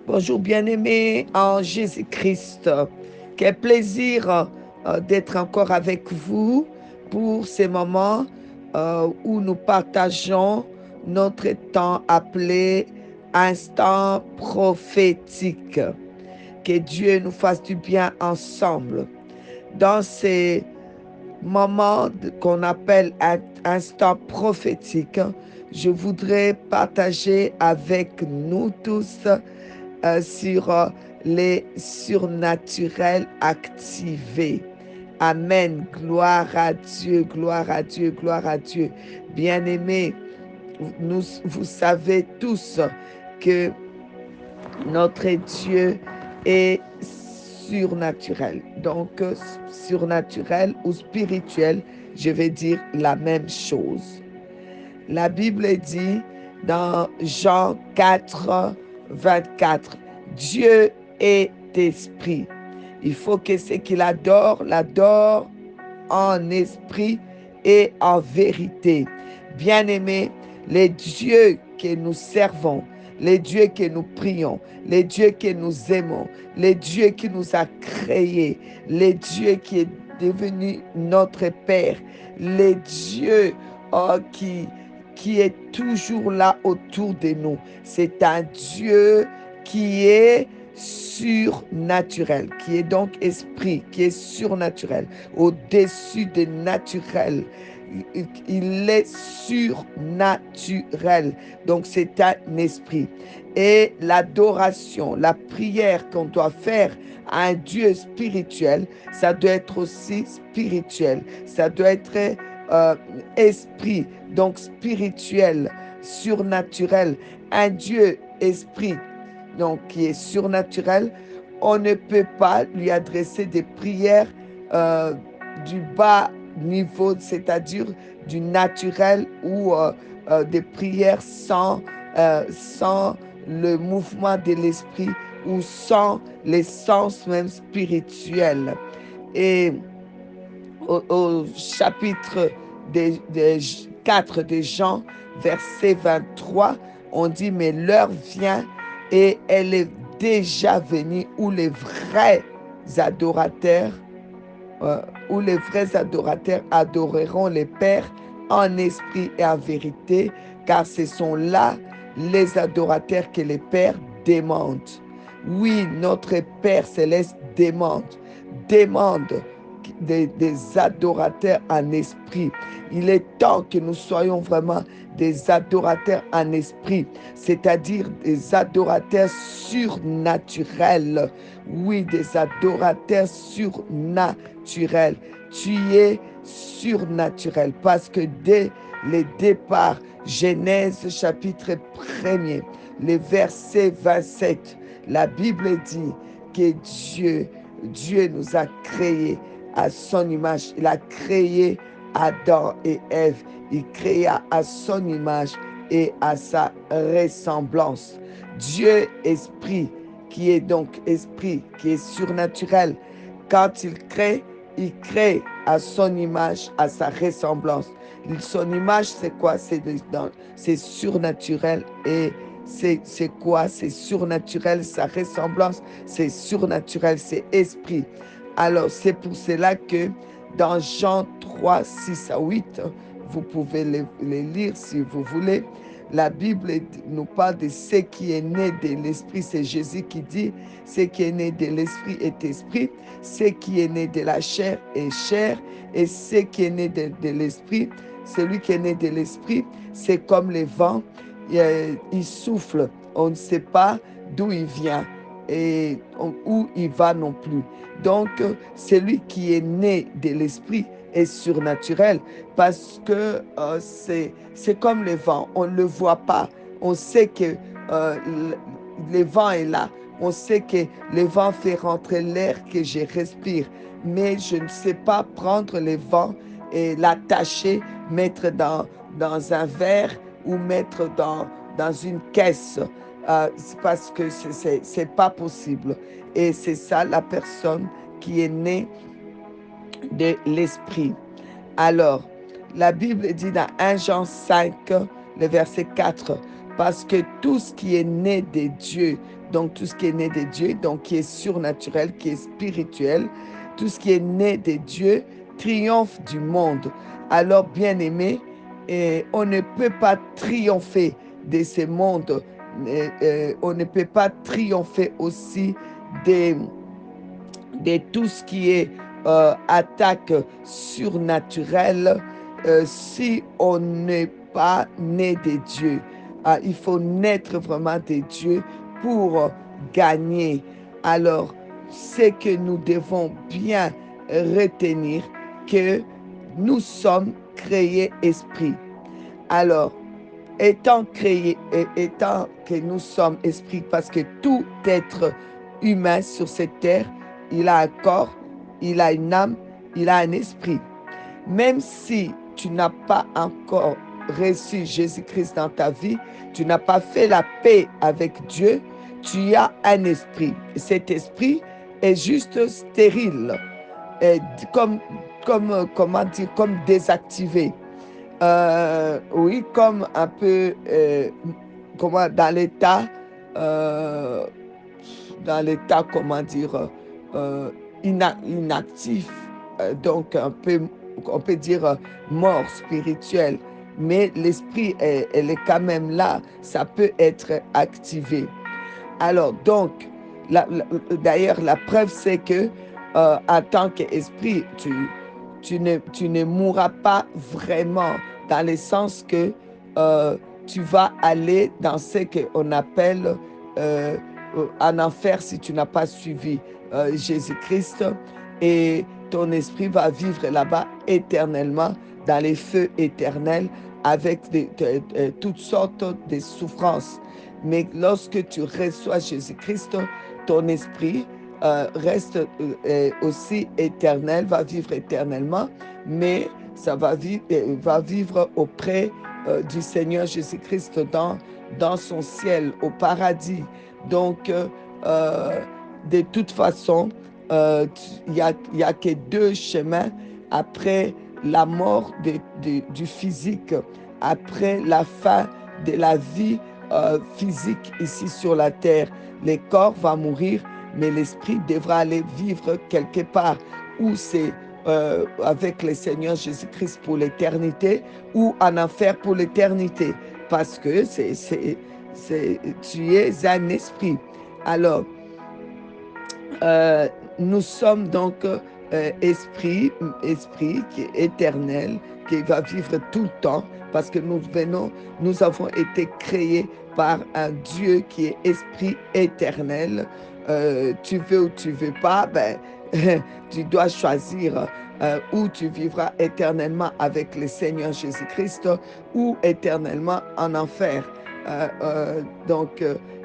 Bonjour bien-aimés en Jésus-Christ. Quel plaisir d'être encore avec vous pour ces moments où nous partageons notre temps appelé instant prophétique. Que Dieu nous fasse du bien ensemble. Dans ces moments qu'on appelle instant prophétique, je voudrais partager avec nous tous sur les surnaturels activés. Amen. Gloire à Dieu, gloire à Dieu, gloire à Dieu. Bien-aimés, vous savez tous que notre Dieu est surnaturel. Donc, surnaturel ou spirituel, je vais dire la même chose. La Bible dit dans Jean 4, 24, Dieu est esprit. Il faut que ce qu'il adore, l'adore en esprit et en vérité. Bien-aimés, les dieux que nous servons, les dieux que nous prions, les dieux que nous aimons, les dieux qui nous a créés, les dieux qui est devenu notre Père, les dieux qui est toujours là autour de nous. C'est un Dieu qui est surnaturel, qui est donc esprit, qui est surnaturel, au-dessus des naturels. Il est surnaturel. Donc c'est un esprit. Et l'adoration, la prière qu'on doit faire à un Dieu spirituel, ça doit être aussi spirituel. Ça doit être esprit, donc spirituel, surnaturel. Un Dieu esprit, donc qui est surnaturel, on ne peut pas lui adresser des prières euh, du bas niveau, c'est-à-dire du naturel ou des prières sans le mouvement de l'esprit ou sans l'essence même spirituelle. Et au chapitre des 4 de Jean, verset 23, on dit, mais l'heure vient et elle est déjà venue où les vrais adorateurs, euh, où les vrais adorateurs adoreront les Pères en esprit et en vérité, car ce sont là les adorateurs que les Pères demandent. Oui, notre Père céleste demande des adorateurs en esprit. Il est temps que nous soyons vraiment des adorateurs en esprit, c'est-à-dire des adorateurs surnaturels. Oui, des adorateurs surnaturels. Tu es surnaturel parce que dès le départ, Genèse chapitre 1er, le verset 27, la Bible dit que Dieu nous a créés à son image. Il a créé Adam et Ève. Il créa à son image et à sa ressemblance. Dieu esprit, qui est donc esprit, qui est surnaturel, quand il crée à son image, à sa ressemblance. Son image, c'est quoi? C'est surnaturel et c'est quoi? C'est surnaturel, sa ressemblance, c'est surnaturel, c'est esprit. Alors, c'est pour cela que dans Jean 3, 6 à 8, vous pouvez les lire si vous voulez. La Bible nous parle de ce qui est né de l'esprit. C'est Jésus qui dit, ce qui est né de l'esprit est esprit, ce qui est né de la chair est chair, et ce qui est né de l'esprit, celui qui est né de l'esprit, c'est comme les vents, il souffle, on ne sait pas d'où il vient et où il va non plus. Donc, celui qui est né de l'esprit est surnaturel parce que c'est comme le vent, on ne le voit pas. On sait que euh, le vent est là. On sait que le vent fait rentrer l'air que je respire, mais je ne sais pas prendre le vent et l'attacher, mettre dans un verre ou mettre dans une caisse. Parce que c'est pas possible. Et c'est ça la personne qui est née de l'esprit. Alors, la Bible dit dans 1 Jean 5, le verset 4, parce que tout ce qui est né de Dieu donc tout ce qui est né de Dieu, donc qui est surnaturel, qui est spirituel, tout ce qui est né de Dieu triomphe du monde. Alors, bien-aimés, on ne peut pas triompher de ce monde, on ne peut pas triompher aussi de, de tout ce qui est attaque surnaturelle si on n'est pas né de Dieu. Il faut naître vraiment de Dieu pour gagner. Alors, c'est que nous devons bien retenir que nous sommes créés esprit. Alors, étant créés, étant que nous sommes esprit, parce que tout être humain sur cette terre, il a un corps, il a une âme, il a un esprit. Même si tu n'as pas encore reçu Jésus-Christ dans ta vie, tu n'as pas fait la paix avec Dieu, tu as un esprit. Cet esprit est juste stérile, comme, comment dire, comme désactivé. Oui, comme un peu comment, euh, dans l'état, comment dire, inactif, donc un peu, on peut dire mort spirituelle, mais l'esprit, elle est quand même là, ça peut être activé. Alors, donc, d'ailleurs, la preuve, c'est que en tant qu'esprit, tu ne mourras pas vraiment, dans le sens que euh, tu vas aller dans ce qu'on appelle euh, en enfer si tu n'as pas suivi Jésus-Christ, et ton esprit va vivre là-bas éternellement, dans les feux éternels, avec toutes sortes de souffrances. Mais lorsque tu reçois Jésus-Christ, ton esprit reste aussi éternel, va vivre éternellement, mais ça va vivre auprès du Seigneur Jésus-Christ dans son ciel, au paradis. Donc, de toute façon, il y a que deux chemins après la mort du physique, après la fin de la vie physique ici sur la terre. Le corps va mourir, mais l'esprit devra aller vivre quelque part où c'est avec le Seigneur Jésus-Christ pour l'éternité ou en enfer pour l'éternité, parce que tu es un esprit. Alors, nous sommes donc esprit qui est éternel, qui va vivre tout le temps, parce que nous avons été créés par un Dieu qui est esprit éternel. Tu veux ou tu veux pas, ben, tu dois choisir où tu vivras éternellement avec le Seigneur Jésus-Christ ou éternellement en enfer. Donc,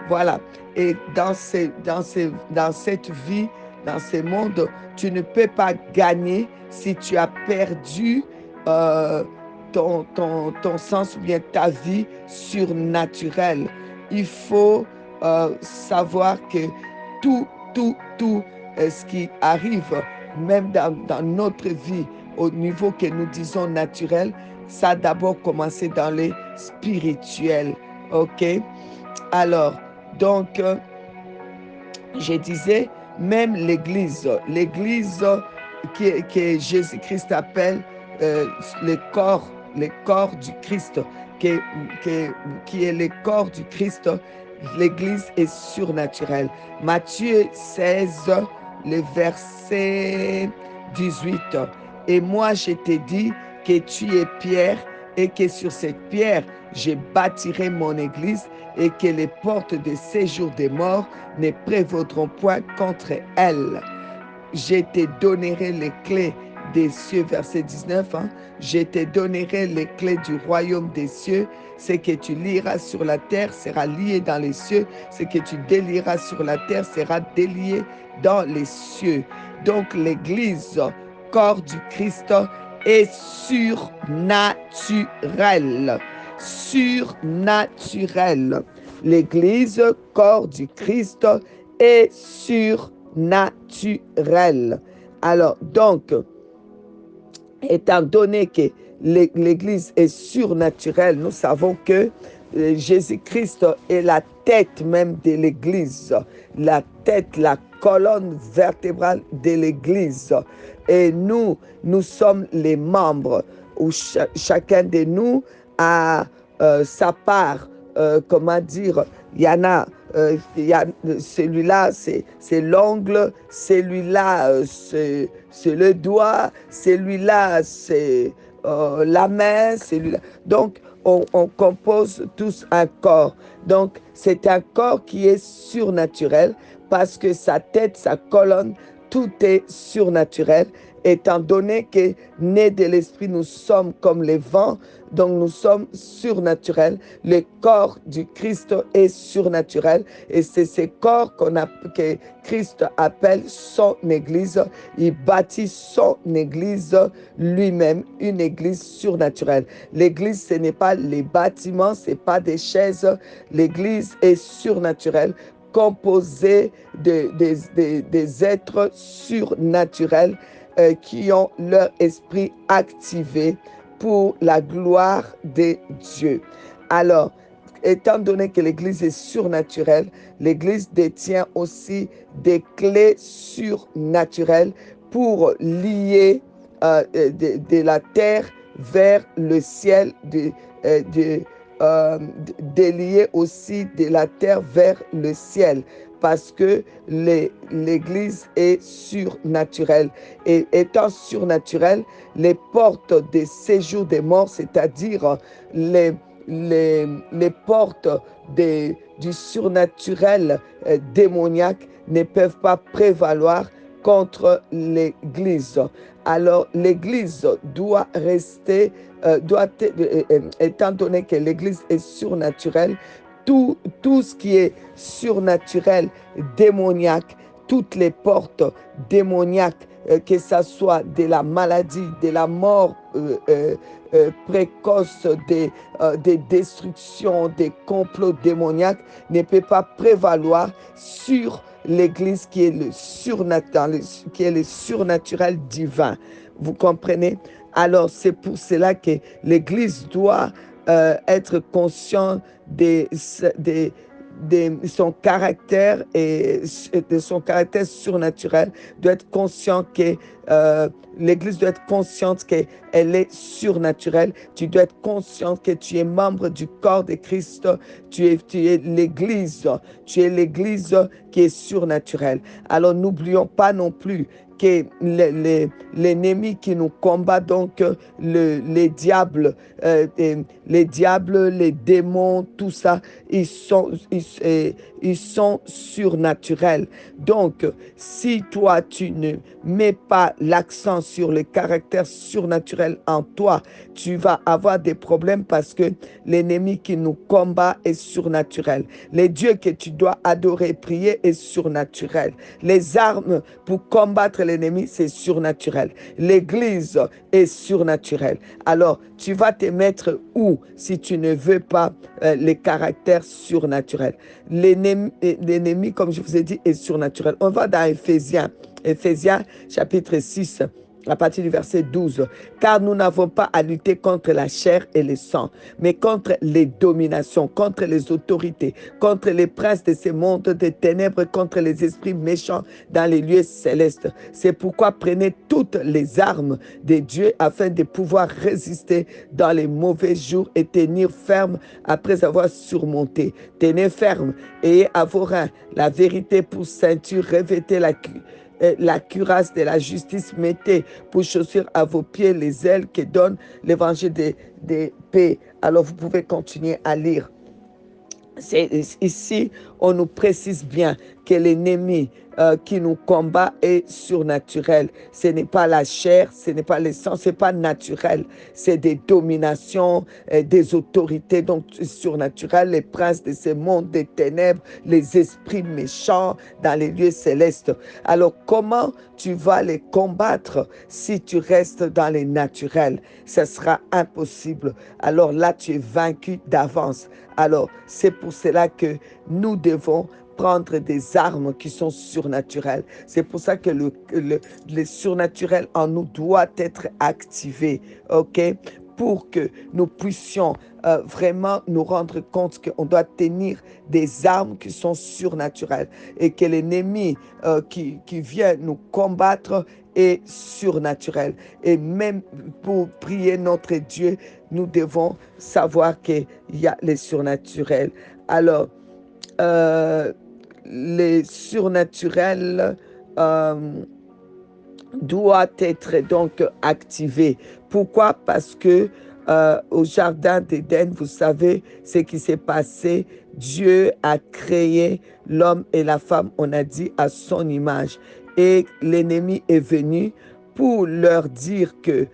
voilà. Et dans cette vie, dans ce monde, tu ne peux pas gagner si tu as perdu euh, ton sens ou bien ta vie surnaturelle. Il faut savoir que tout ce qui arrive, même dans notre vie, au niveau que nous disons naturel, ça a d'abord commencé dans les spirituels. OK? Alors, donc, je disais, même l'église que Jésus-Christ appelle le corps du Christ, qui est le corps du Christ, l'église est surnaturelle. Matthieu 16, le verset 18. Et moi, je t'ai dit que tu es Pierre et que sur cette pierre, je bâtirai mon église et que les portes de séjour des morts ne prévaudront point contre elle. Je te donnerai les clés des cieux, verset 19, hein. Je te donnerai les clés du royaume des cieux. Ce que tu lieras sur la terre sera lié dans les cieux. Ce que tu délieras sur la terre sera délié dans les cieux. Donc l'église, corps du Christ, est surnaturelle. Surnaturelle. L'église, corps du Christ, est surnaturelle. Alors, donc, étant donné que l'Église est surnaturelle, nous savons que Jésus-Christ est la tête même de l'Église, la tête, la colonne vertébrale de l'Église. Et nous sommes les membres, où chacun de nous a sa part. Comment dire, il y en a, celui-là c'est l'ongle, celui-là c'est le doigt, celui-là c'est la main, celui-là. Donc on compose tous un corps. Donc c'est un corps qui est surnaturel parce que sa tête, sa colonne, tout est surnaturel, étant donné que nés de l'esprit, nous sommes comme les vents, donc nous sommes surnaturels. Le corps du Christ est surnaturel et c'est ce corps que Christ appelle son Église. Il bâtit son Église lui-même, une Église surnaturelle. L'Église, ce n'est pas les bâtiments, ce n'est pas des chaises. L'Église est surnaturelle, composée des êtres surnaturels qui ont leur esprit activé pour la gloire de Dieu. Alors, étant donné que l'Église est surnaturelle, l'Église détient aussi des clés surnaturelles pour lier de la terre vers le ciel, délier aussi de la terre vers le ciel, parce que l'Église est surnaturelle. Et étant surnaturelle, les portes des séjours des morts, c'est-à-dire les portes du surnaturel démoniaque, ne peuvent pas prévaloir contre l'Église. Alors l'Église doit rester, étant donné que l'Église est surnaturelle, tout ce qui est surnaturel, démoniaque, toutes les portes démoniaques, que ce soit de la maladie, de la mort précoce, des destructions, des complots démoniaques, ne peut pas prévaloir sur l'Église qui est le surnaturel divin. Vous comprenez? Alors c'est pour cela que l'Église doit être conscient de son caractère et de son caractère surnaturel, doit être conscient que l'Église doit être consciente qu'elle est surnaturelle. Tu dois être conscient que tu es membre du corps de Christ. Tu es l'Église. Tu es l'Église qui est surnaturelle. Alors n'oublions pas non plus que l'ennemi qui nous combat, donc les diables, les démons, tout ça, ils sont surnaturels. Donc, si toi, tu ne mets pas l'accent sur le caractère surnaturel en toi, tu vas avoir des problèmes parce que l'ennemi qui nous combat est surnaturel. Les dieux que tu dois adorer et prier est surnaturel. Les armes pour combattre l'ennemi, c'est surnaturel. L'Église est surnaturelle. Alors, tu vas te mettre où si tu ne veux pas les caractères surnaturels? L'ennemi, comme je vous ai dit, est surnaturel. On va dans Éphésiens chapitre 6, à partir du verset 12. Car nous n'avons pas à lutter contre la chair et le sang, mais contre les dominations, contre les autorités, contre les princes de ce monde des ténèbres, contre les esprits méchants dans les lieux célestes. C'est pourquoi prenez toutes les armes de Dieu afin de pouvoir résister dans les mauvais jours et tenir ferme après avoir surmonté. Tenez ferme, ayez à vos reins la vérité pour ceinture, revêtez la cuirasse de la justice, mettez pour chaussures à vos pieds les ailes que donne l'évangile de paix. Alors vous pouvez continuer à lire. Ici, on nous précise bien que l'ennemi qui nous combat est surnaturel. Ce n'est pas la chair, ce n'est pas le sang, ce n'est pas naturel. C'est des dominations, des autorités donc surnaturelles, les princes de ce monde des ténèbres, les esprits méchants dans les lieux célestes. Alors, comment tu vas les combattre si tu restes dans les naturels? Ce sera impossible. Alors là, tu es vaincu d'avance. Alors, c'est pour cela que nous devons prendre des armes qui sont surnaturelles. C'est pour ça que le surnaturel en nous doit être activé, ok? pour que nous puissions vraiment nous rendre compte qu'on doit tenir des armes qui sont surnaturelles et que l'ennemi qui vient nous combattre est surnaturel. Et même pour prier notre Dieu, nous devons savoir qu'il y a les surnaturels. Alors, les surnaturels doit être donc activé. Pourquoi? Parce que au jardin d'Éden, vous savez ce qui s'est passé. Dieu a créé l'homme et la femme, on a dit, à son image. Et l'ennemi est venu pour leur dire que,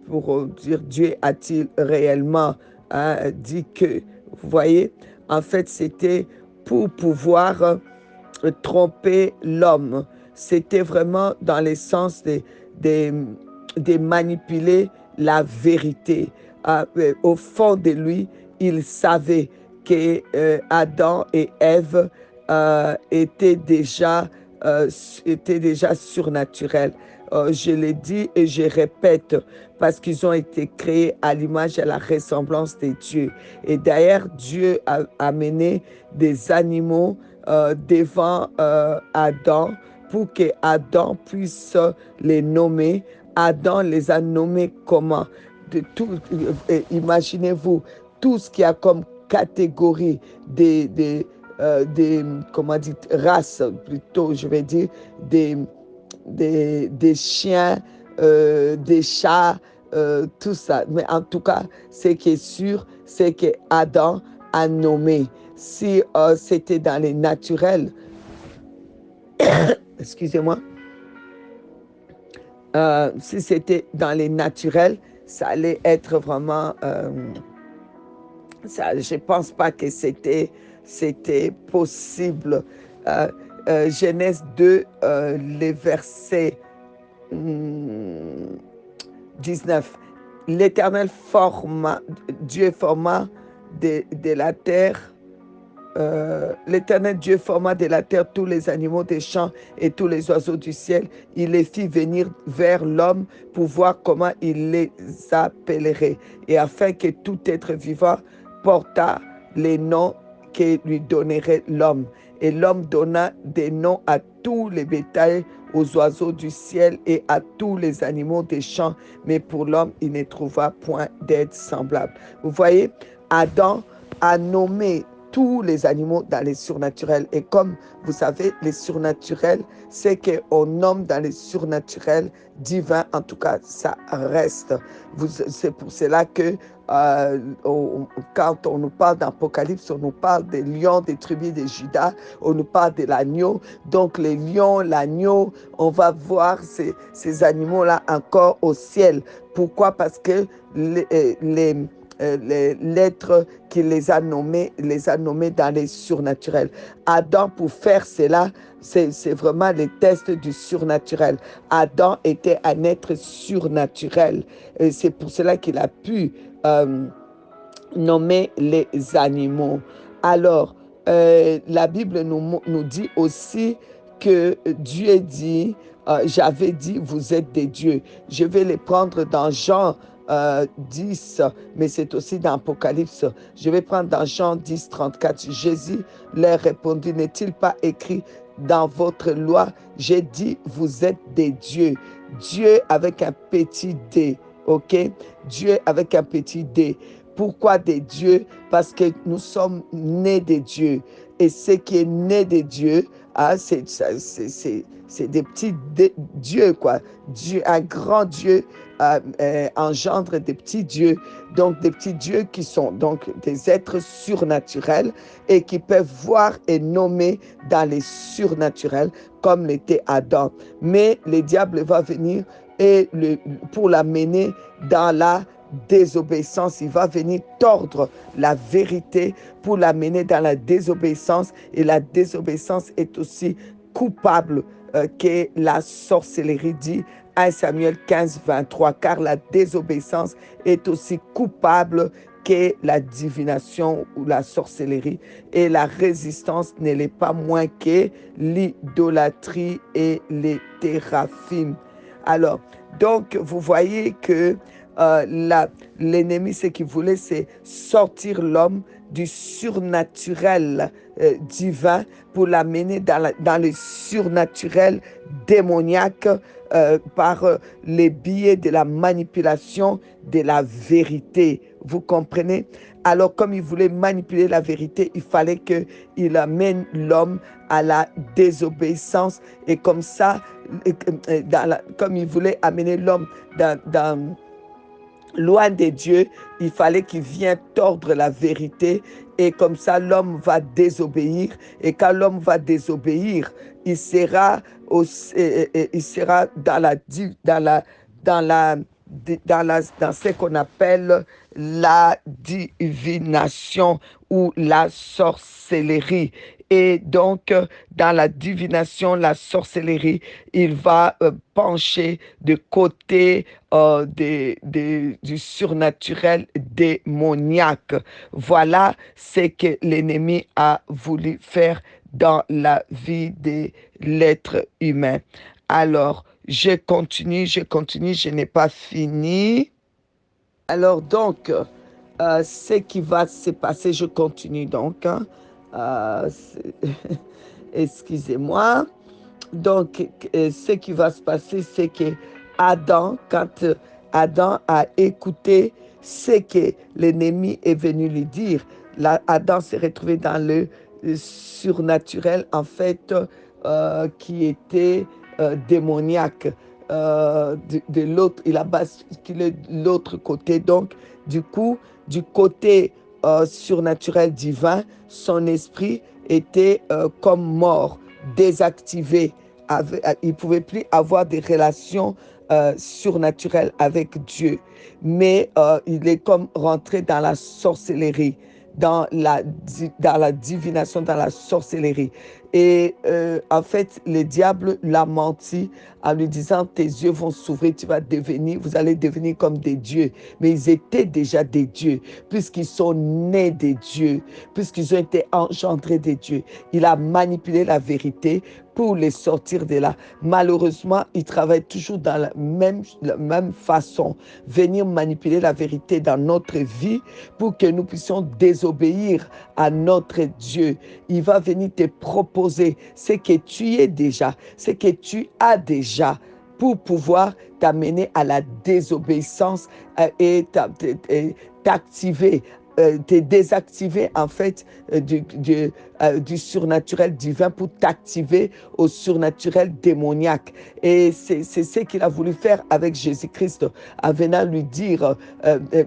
pour dire Dieu a-t-il réellement dit que, vous voyez, en fait, c'était pour pouvoir tromper l'homme. C'était vraiment dans le sens de manipuler la vérité. Au fond de lui, il savait que Adam et Ève étaient déjà surnaturels. Je l'ai dit et je répète parce qu'ils ont été créés à l'image et à la ressemblance de Dieu. Et d'ailleurs, Dieu a amené des animaux devant Adam pour que Adam puisse les nommer. Adam les a nommés comment? Imaginez-vous tout ce qu'il y a comme catégorie des comment dire, races, plutôt, je vais dire, des chiens, des chats, tout ça. Mais en tout cas, ce qui est sûr, c'est que Adam a nommé. Si c'était dans les naturels, excusez-moi, si c'était dans les naturels, ça allait être vraiment, ça, je ne pense pas que c'était possible. Genèse 2, les versets 19. L'Éternel forma, Dieu forma de la terre. L'Éternel Dieu forma de la terre tous les animaux des champs et tous les oiseaux du ciel. Il les fit venir vers l'homme pour voir comment il les appellerait. Et afin que tout être vivant portât les noms que lui donnerait l'homme. Et l'homme donna des noms à tous les bétails, aux oiseaux du ciel et à tous les animaux des champs. Mais pour l'homme, il ne trouva point d'aide semblable. Vous voyez, Adam a nommé tous les animaux dans les surnaturels. Et comme vous savez, les surnaturels, c'est qu'on nomme dans les surnaturels divins, en tout cas, ça reste. C'est pour cela que quand on nous parle d'Apocalypse, on nous parle des lions des tribus de Juda, on nous parle de l'agneau. Donc les lions, l'agneau, on va voir ces animaux-là encore au ciel. Pourquoi? Parce que l'être qui les a nommés dans les surnaturels. Adam, pour faire cela, c'est vraiment les tests du surnaturel. Adam était un être surnaturel. Et c'est pour cela qu'il a pu nommer les animaux. Alors, la Bible nous dit aussi que Dieu dit, j'avais dit, vous êtes des dieux. Je vais les prendre dans Jean 10, mais c'est aussi dans Apocalypse. Je vais prendre dans Jean 10, 34. Jésus leur répondit, n'est-il pas écrit dans votre loi, j'ai dit, vous êtes des dieux. Dieu avec un petit d, ok? Dieu avec un petit d. Pourquoi des dieux? Parce que nous sommes nés des dieux. Et ce qui est né des dieux, c'est des petits dieux, quoi. Dieu, un grand Dieu engendre des petits dieux. Donc, des petits dieux qui sont donc des êtres surnaturels et qui peuvent voir et nommer dans les surnaturels, comme l'était Adam. Mais le diable va venir pour l'amener dans la désobéissance. Il va venir tordre la vérité pour l'amener dans la désobéissance. Et la désobéissance est aussi coupable que la sorcellerie, dit 1 Samuel 15, 23. Car la désobéissance est aussi coupable que la divination ou la sorcellerie. Et la résistance ne l'est pas moins que l'idolâtrie et les téraphimes. Alors, donc, vous voyez que l'ennemi, ce qu'il voulait, c'est sortir l'homme du surnaturel divin pour l'amener dans le surnaturel démoniaque par les biais de la manipulation de la vérité. Vous comprenez? Alors, comme il voulait manipuler la vérité, il fallait qu'il amène l'homme à la désobéissance. Et comme ça, comme il voulait amener l'homme loin de Dieu, il fallait qu'il vienne tordre la vérité et comme ça l'homme va désobéir et quand l'homme va désobéir, il sera il sera dans la dans ce qu'on appelle la divination ou la sorcellerie. Et donc, dans la divination, la sorcellerie, il va pencher de côté du surnaturel démoniaque. Voilà ce que l'ennemi a voulu faire dans la vie de l'être humain. Alors, je n'ai pas fini. Alors donc, ce qui va se passer, je continue donc. Hein. Euh, Excusez-moi. Donc, ce qui va se passer, c'est que Adam, quand Adam a écouté ce que l'ennemi est venu lui dire, là, Adam s'est retrouvé dans le surnaturel, en fait, qui était démoniaque. De l'autre, il a basculé de l'autre côté. Donc, du coup, du côté surnaturel divin, son esprit était comme mort, désactivé. Il ne pouvait plus avoir des relations surnaturelles avec Dieu. Mais il est comme rentré dans la sorcellerie, dans la divination, dans la sorcellerie. Et en fait, le diable l'a menti en lui disant, tes yeux vont s'ouvrir, vous allez devenir comme des dieux. Mais ils étaient déjà des dieux, puisqu'ils sont nés des dieux, puisqu'ils ont été engendrés des dieux. Il a manipulé la vérité pour les sortir de là. Malheureusement, il travaille toujours dans la même façon, venir manipuler la vérité dans notre vie pour que nous puissions désobéir à notre Dieu. Il va venir te proposer ce que tu es déjà, ce que tu as déjà pour pouvoir t'amener à la désobéissance et t'activer, te désactiver en fait du surnaturel divin pour t'activer au surnaturel démoniaque. Et c'est ce qu'il a voulu faire avec Jésus-Christ, en venant lui dire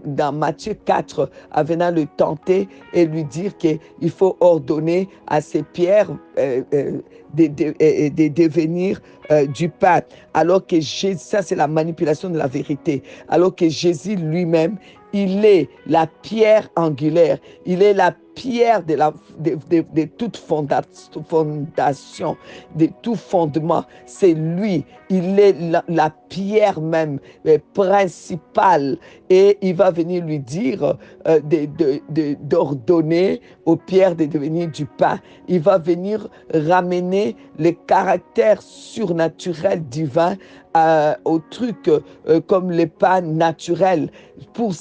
dans Matthieu 4, en venant le tenter et lui dire qu'il faut ordonner à ces pierres de devenir du pain. Alors que Jésus, ça c'est la manipulation de la vérité, alors que Jésus lui-même, il est la pierre angulaire, il est la pierre de toute fondation, de tout fondement. C'est lui, il est la pierre même principale. Et il va venir lui dire d'ordonner aux pierres de devenir du pain. Il va venir ramener le caractère surnaturel divin au truc comme le pain naturel pour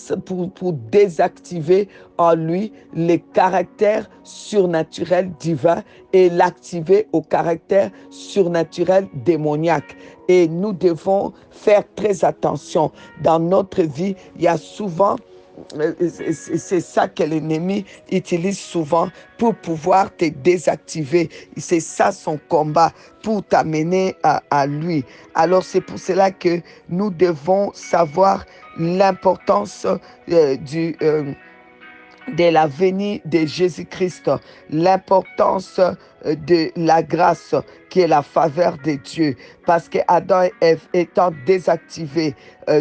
désactiver en lui les caractères surnaturels divins et l'activer au caractère surnaturel démoniaque. Et nous devons faire très attention. Dans notre vie, il y a souvent c'est ça que l'ennemi utilise souvent pour pouvoir te désactiver. C'est ça son combat pour t'amener à lui. Alors c'est pour cela que nous devons savoir l'importance de la venue de Jésus-Christ, l'importance de la grâce qui est la faveur de Dieu. Parce que Adam et Ève étant désactivés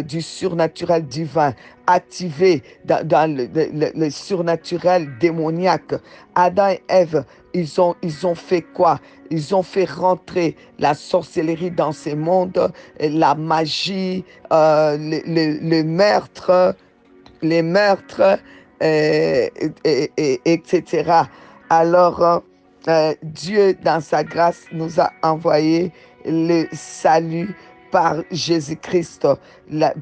du surnaturel divin, activés dans le surnaturel démoniaque, Adam et Ève, ils ont fait quoi? Ils ont fait rentrer la sorcellerie dans ce monde, la magie, le meurtre, les meurtres, etc. Alors, Dieu, dans sa grâce, nous a envoyé le salut par Jésus-Christ,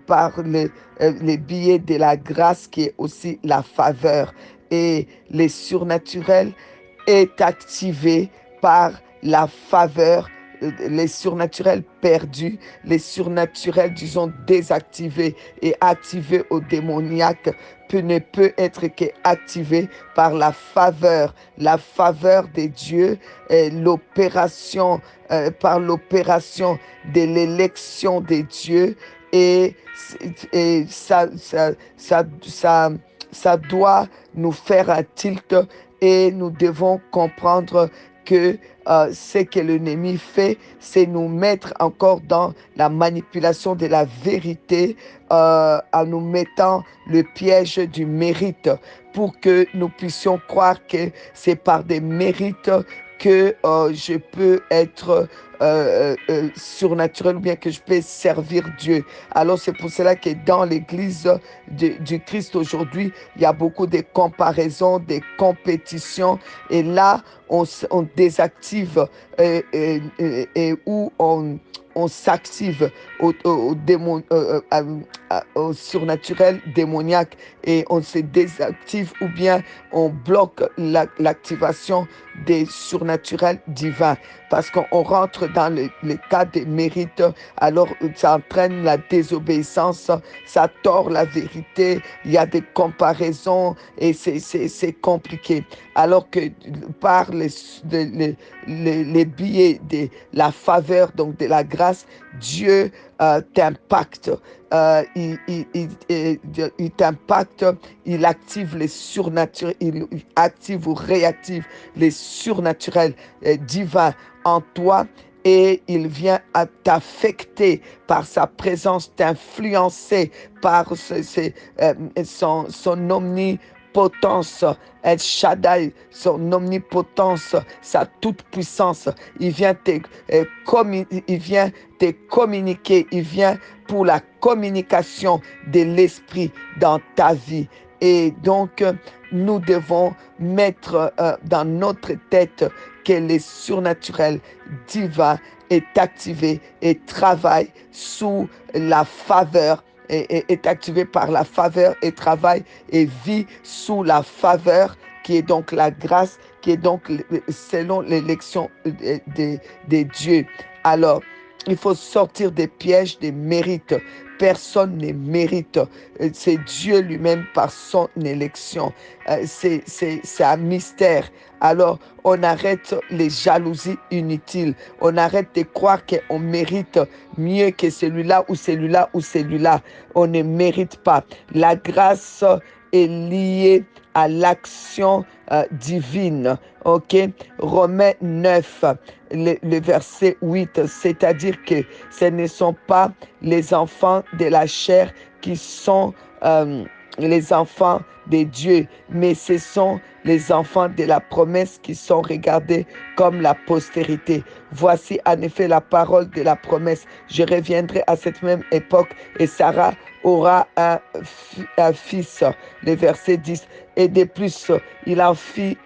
par les billets de la grâce qui est aussi la faveur. Et les surnaturels est activé par la faveur, les surnaturels perdus, les surnaturels, disons, désactivés et activés au démoniaque ne peut être qu'activé par la faveur de Dieu, l'opération, par l'opération de l'élection de Dieu et, et ça doit nous faire un tilt et nous devons comprendre que ce que l'ennemi fait, c'est nous mettre encore dans la manipulation de la vérité en nous mettant le piège du mérite pour que nous puissions croire que c'est par des mérites que je peux être surnaturel ou bien que je peux servir Dieu. Alors c'est pour cela que dans l'église du Christ aujourd'hui, il y a beaucoup de comparaisons, des compétitions et là, on désactive et où on s'active au surnaturel démoniaque et on se désactive ou bien on bloque l'activation des surnaturels divins parce qu'on rentre dans le cas des mérites, alors ça entraîne la désobéissance, ça tord la vérité, il y a des comparaisons et c'est compliqué. Alors que par les billets de la faveur, donc de la grâce, Dieu t'impacte. Il t'impacte, il active les surnaturels, il active ou réactive les surnaturels divins en toi et il vient à t'affecter par sa présence, t'influencer par son omnipotence, El Shaddai, son omnipotence, sa toute-puissance. Il vient il vient te communiquer, il vient pour la communication de l'esprit dans ta vie. Et donc, nous devons mettre dans notre tête que le surnaturel divin est activé et travaille sous la faveur, est activé par la faveur et travaille et vit sous la faveur qui est donc la grâce, qui est donc selon l'élection de Dieu. Alors, il faut sortir des pièges des mérites. Personne ne mérite. C'est Dieu lui-même par son élection. C'est un mystère. Alors, on arrête les jalousies inutiles. On arrête de croire qu'on mérite mieux que celui-là ou celui-là ou celui-là. On ne mérite pas. La grâce est liée à l'action divine. Ok? Romains 9, le verset 8, c'est-à-dire que ce ne sont pas les enfants de la chair qui sont les enfants de Dieu, mais ce sont les enfants de la promesse qui sont regardés comme la postérité. Voici en effet la parole de la promesse. Je reviendrai à cette même époque et Sarah aura un fils. Le verset 10. Et de plus, il en fit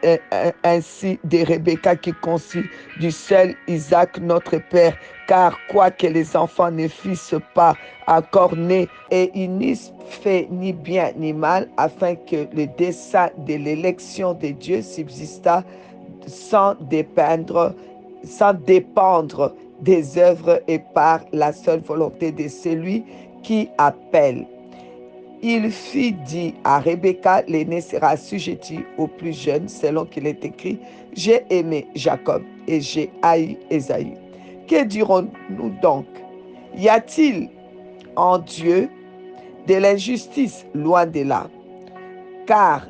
ainsi de Rebecca qui conçut du seul Isaac notre père, car quoique les enfants ne fussent pas encore nés, et ils n'eussent fait ni bien ni mal, afin que le dessein de l'élection de Dieu subsista sans dépendre des œuvres et par la seule volonté de celui qui appelle. Il fit dit à Rebecca, l'aîné sera assujetti au plus jeune, selon qu'il est écrit, j'ai aimé Jacob et j'ai haï Ésaü. Que dirons-nous donc? Y a-t-il en Dieu de l'injustice? Loin de là. Car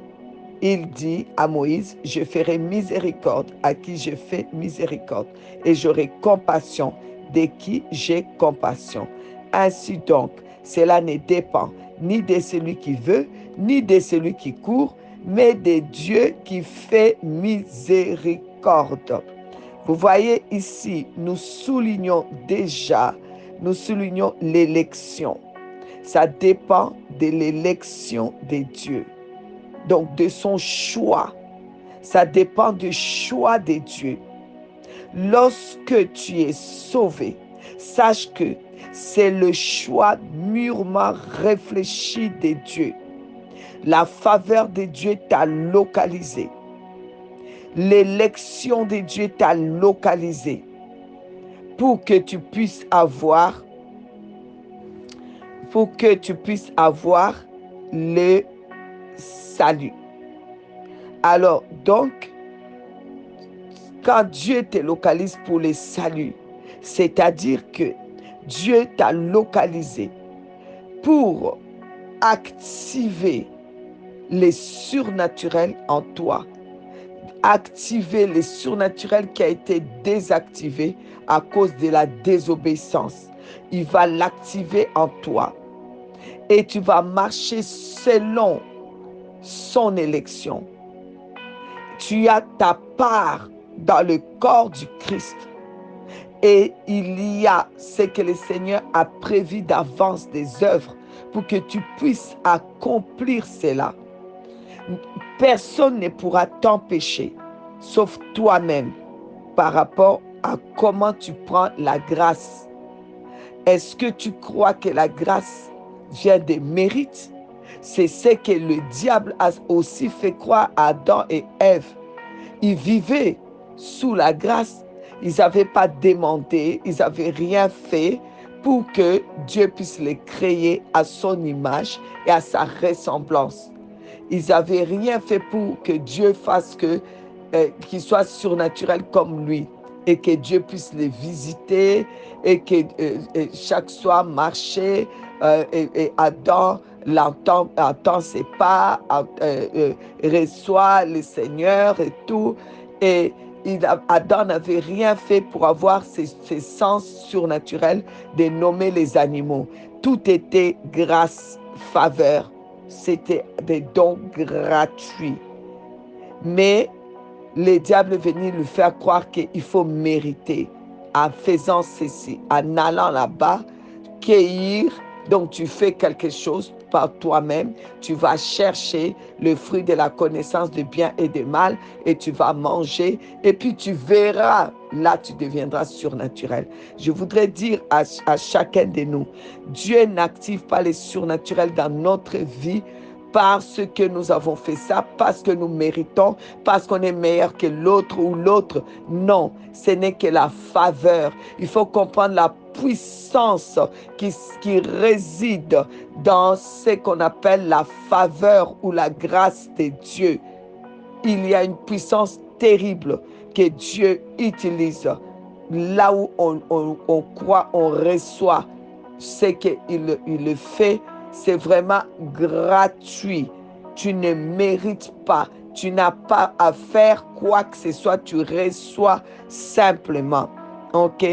il dit à Moïse, je ferai miséricorde à qui je fais miséricorde, et j'aurai compassion de qui j'ai compassion. Ainsi donc, cela ne dépend ni de celui qui veut, ni de celui qui court, mais de Dieu qui fait miséricorde. Vous voyez ici, nous soulignons l'élection. Ça dépend de l'élection de Dieu. Donc de son choix. Ça dépend du choix de Dieu. Lorsque tu es sauvé, Sache que c'est le choix mûrement réfléchi de Dieu. La faveur de Dieu t'a localisé. L'élection de Dieu t'a localisé pour que tu puisses avoir, le salut. Alors, donc, quand Dieu te localise pour le salut, c'est-à-dire que Dieu t'a localisé pour activer les surnaturels en toi, activer les surnaturels qui a été désactivé à cause de la désobéissance. Il va l'activer en toi et tu vas marcher selon son élection. Tu as ta part dans le corps du Christ et il y a ce que le Seigneur a prévu d'avance, des œuvres pour que tu puisses accomplir cela. Personne ne pourra t'empêcher, sauf toi-même, par rapport à comment tu prends la grâce. Est-ce que tu crois que la grâce vient des mérites? C'est ce que le diable a aussi fait croire à Adam et Ève. Ils vivaient sous la grâce. Ils n'avaient pas demandé, ils n'avaient rien fait pour que Dieu puisse les créer à son image et à sa ressemblance. Ils n'avaient rien fait pour que Dieu fasse qu'ils soient surnaturels comme lui et que Dieu puisse les visiter et que chaque soir marcher et Adam entend ses pas, reçoit le Seigneur et tout. Et Adam n'avait rien fait pour avoir ses sens surnaturels de nommer les animaux. Tout était grâce, faveur. C'était des dons gratuits. Mais le diable est venu lui faire croire qu'il faut mériter en faisant ceci, en allant là-bas, cueillir. Donc tu fais quelque chose par toi-même, tu vas chercher le fruit de la connaissance du bien et du mal et tu vas manger et puis tu verras, là tu deviendras surnaturel. Je voudrais dire à chacun de nous, Dieu n'active pas les surnaturels dans notre vie parce que nous avons fait ça, parce que nous méritons, parce qu'on est meilleur que l'autre ou l'autre. Non, ce n'est que la faveur. Il faut comprendre la puissance qui réside dans ce qu'on appelle la faveur ou la grâce de Dieu. Il y a une puissance terrible que Dieu utilise. Là où on croit, on reçoit ce qu'il le fait. C'est vraiment gratuit. Tu ne mérites pas. Tu n'as pas à faire quoi que ce soit. Tu reçois simplement. OK?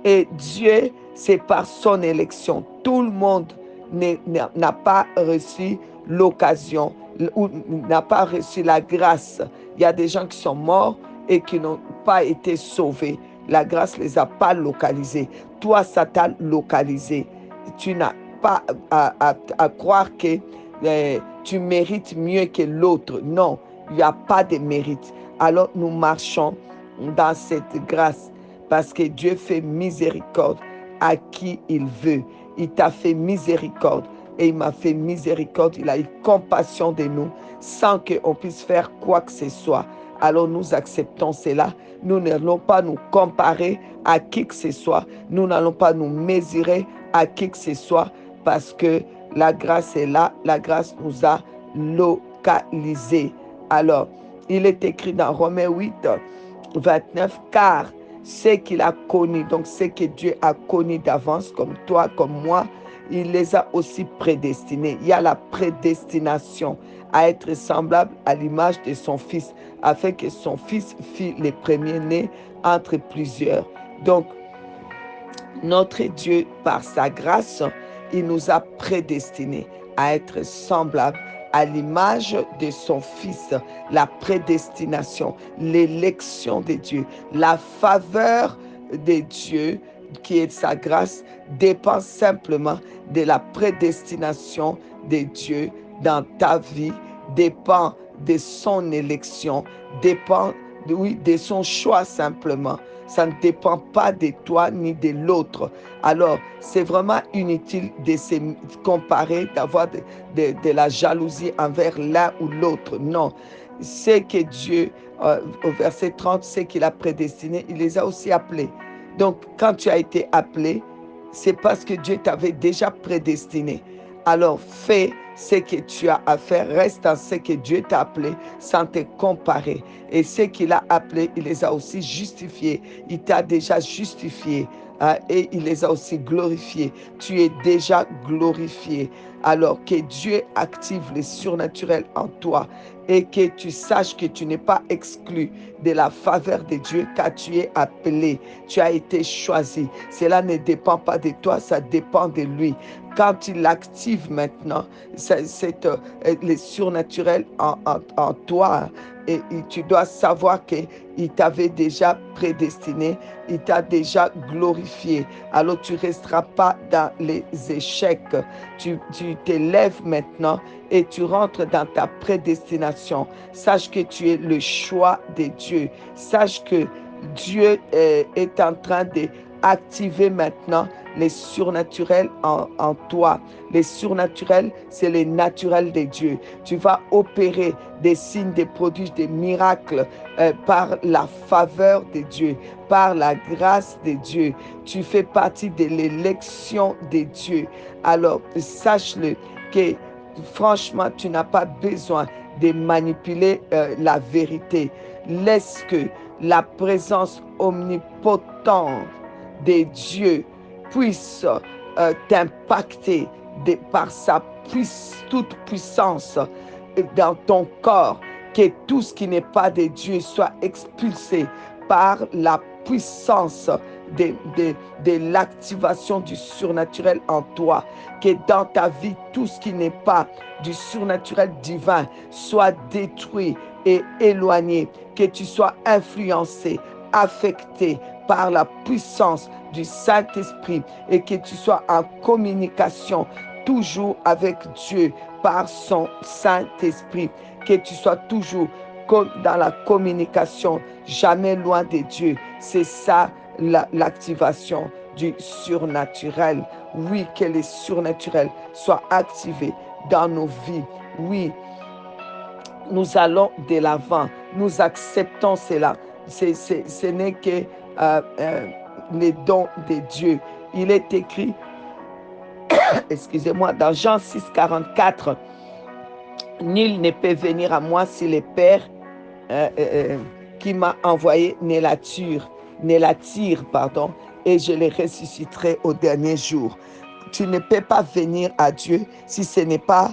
Et Dieu, c'est par son élection. Tout le monde n'a pas reçu l'occasion ou n'a pas reçu la grâce. Il y a des gens qui sont morts et qui n'ont pas été sauvés. La grâce ne les a pas localisés. Toi, ça t'a localisé. Tu n'as pas à croire que tu mérites mieux que l'autre. Non, il n'y a pas de mérite. Alors nous marchons dans cette grâce parce que Dieu fait miséricorde à qui il veut. Il t'a fait miséricorde et il m'a fait miséricorde. Il a eu compassion de nous sans qu'on puisse faire quoi que ce soit. Alors nous acceptons cela. Nous n'allons pas nous comparer à qui que ce soit. Nous n'allons pas nous mesurer à qui que ce soit parce que la grâce est là. La grâce nous a localisés. Alors, il est écrit dans Romains 8, 29, car ce qu'il a connu, donc ce que Dieu a connu d'avance, comme toi, comme moi, il les a aussi prédestinés. Il y a la prédestination à être semblable à l'image de son Fils, afin que son Fils fût le premier-né entre plusieurs. Donc, notre Dieu, par sa grâce, il nous a prédestinés à être semblables à l'image de son Fils. La prédestination, l'élection de Dieu, la faveur de Dieu, qui est sa grâce, dépend simplement de la prédestination de Dieu dans ta vie, dépend de son élection, dépend de son choix simplement. Ça ne dépend pas de toi ni de l'autre. Alors, c'est vraiment inutile de se comparer, d'avoir de la jalousie envers l'un ou l'autre. Non. C'est que Dieu, au verset 30, c'est qu'il a prédestiné, il les a aussi appelés. Donc, quand tu as été appelé, c'est parce que Dieu t'avait déjà prédestiné. Alors, fais ce que tu as à faire, reste dans ce que Dieu t'a appelé sans te comparer. Et ce qu'il a appelé, il les a aussi justifiés. Il t'a déjà justifié, hein, et il les a aussi glorifiés. Tu es déjà glorifié. Alors que Dieu active les surnaturels en toi et que tu saches que tu n'es pas exclu de la faveur de Dieu car tu es appelé, tu as été choisi. Cela ne dépend pas de toi, ça dépend de lui. Quand il active maintenant les surnaturels en toi, et tu dois savoir qu'il t'avait déjà prédestiné, il t'a déjà glorifié. Alors tu ne resteras pas dans les échecs. Tu t'élèves maintenant et tu rentres dans ta prédestination. Sache que tu es le choix de Dieu. Sache que Dieu est en train d'activer maintenant les surnaturels en toi. Les surnaturels, c'est les naturels de Dieu. Tu vas opérer des signes, des prodiges, des miracles par la faveur de Dieu, par la grâce de Dieu. Tu fais partie de l'élection de Dieu. Alors, sache-le que franchement, tu n'as pas besoin de manipuler la vérité. Laisse que la présence omnipotente de Dieu puisse t'impacter par sa toute puissance dans ton corps, que tout ce qui n'est pas de Dieu soit expulsé par la puissance de l'activation du surnaturel en toi, que dans ta vie, tout ce qui n'est pas du surnaturel divin soit détruit et éloigné, que tu sois influencé, affecté par la puissance du Saint-Esprit et que tu sois en communication toujours avec Dieu par son Saint-Esprit, que tu sois toujours dans la communication, jamais loin de Dieu. C'est ça l'activation du surnaturel. Oui, que les surnaturels soient activés dans nos vies. Oui, nous allons de l'avant. Nous acceptons cela. Ce n'est que les dons de Dieu. Il est écrit, excusez-moi, dans Jean 6, 44, nul ne peut venir à moi si le Père qui m'a envoyé ne l'attire, et je le ressusciterai au dernier jour. Tu ne peux pas venir à Dieu si ce n'est pas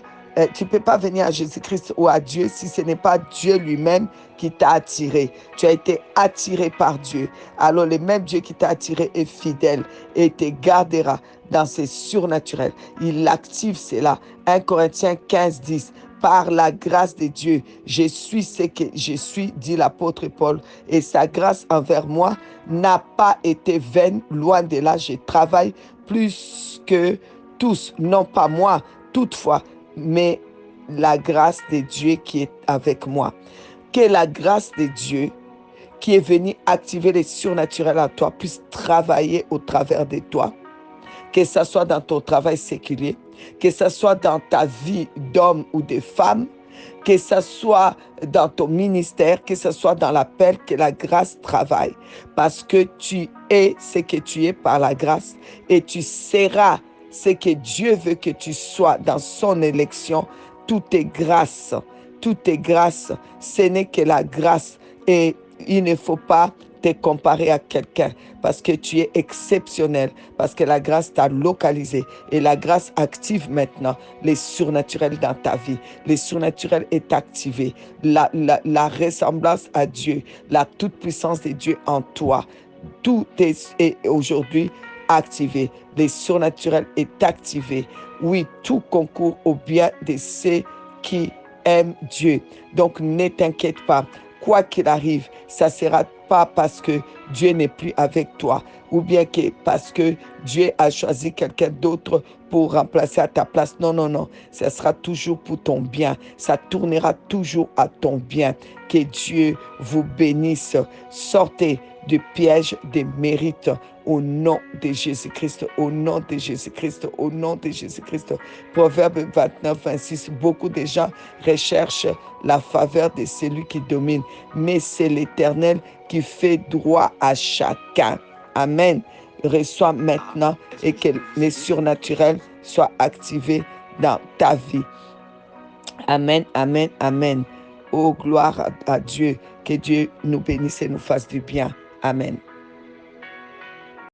tu ne peux pas venir à Jésus-Christ ou à Dieu si ce n'est pas Dieu lui-même qui t'a attiré. Tu as été attiré par Dieu. Alors le même Dieu qui t'a attiré est fidèle et te gardera dans ses surnaturels. Il active cela. 1 Corinthiens 15, 10. Par la grâce de Dieu, je suis ce que je suis, dit l'apôtre Paul, et sa grâce envers moi n'a pas été vaine, loin de là, je travaille plus que tous, non pas moi, toutefois, mais la grâce de Dieu qui est avec moi. Que la grâce de Dieu qui est venue activer les surnaturels en toi puisse travailler au travers de toi. Que ce soit dans ton travail séculier, que ce soit dans ta vie d'homme ou de femme, que ce soit dans ton ministère, que ce soit dans l'appel, que la grâce travaille. Parce que tu es ce que tu es par la grâce et tu seras ce que Dieu veut que tu sois dans son élection. Tout est grâce. Tout est grâce. Ce n'est que la grâce. Et il ne faut pas te comparer à quelqu'un parce que tu es exceptionnel, parce que la grâce t'a localisé et la grâce active maintenant les surnaturels dans ta vie. Les surnaturels est activé. La ressemblance à Dieu, la toute-puissance de Dieu en toi. Tout est aujourd'hui activé. Les surnaturels est activé. Oui, tout concourt au bien de ceux qui aiment Dieu. Donc ne t'inquiète pas. Quoi qu'il arrive, ça ne sera pas parce que Dieu n'est plus avec toi, ou bien que parce que Dieu a choisi quelqu'un d'autre pour remplacer à ta place. Non, non, non. Ça sera toujours pour ton bien. Ça tournera toujours à ton bien. Que Dieu vous bénisse. Sortez du piège des mérites au nom de Jésus-Christ, au nom de Jésus-Christ, au nom de Jésus-Christ. Proverbe 29, 26. Beaucoup de gens recherchent la faveur de celui qui domine, mais c'est l'Éternel qui fait droit à chacun. Amen. Reçois maintenant et que les surnaturels soient activés dans ta vie. Amen, amen, amen. Oh, gloire à Dieu. Que Dieu nous bénisse et nous fasse du bien. Amen.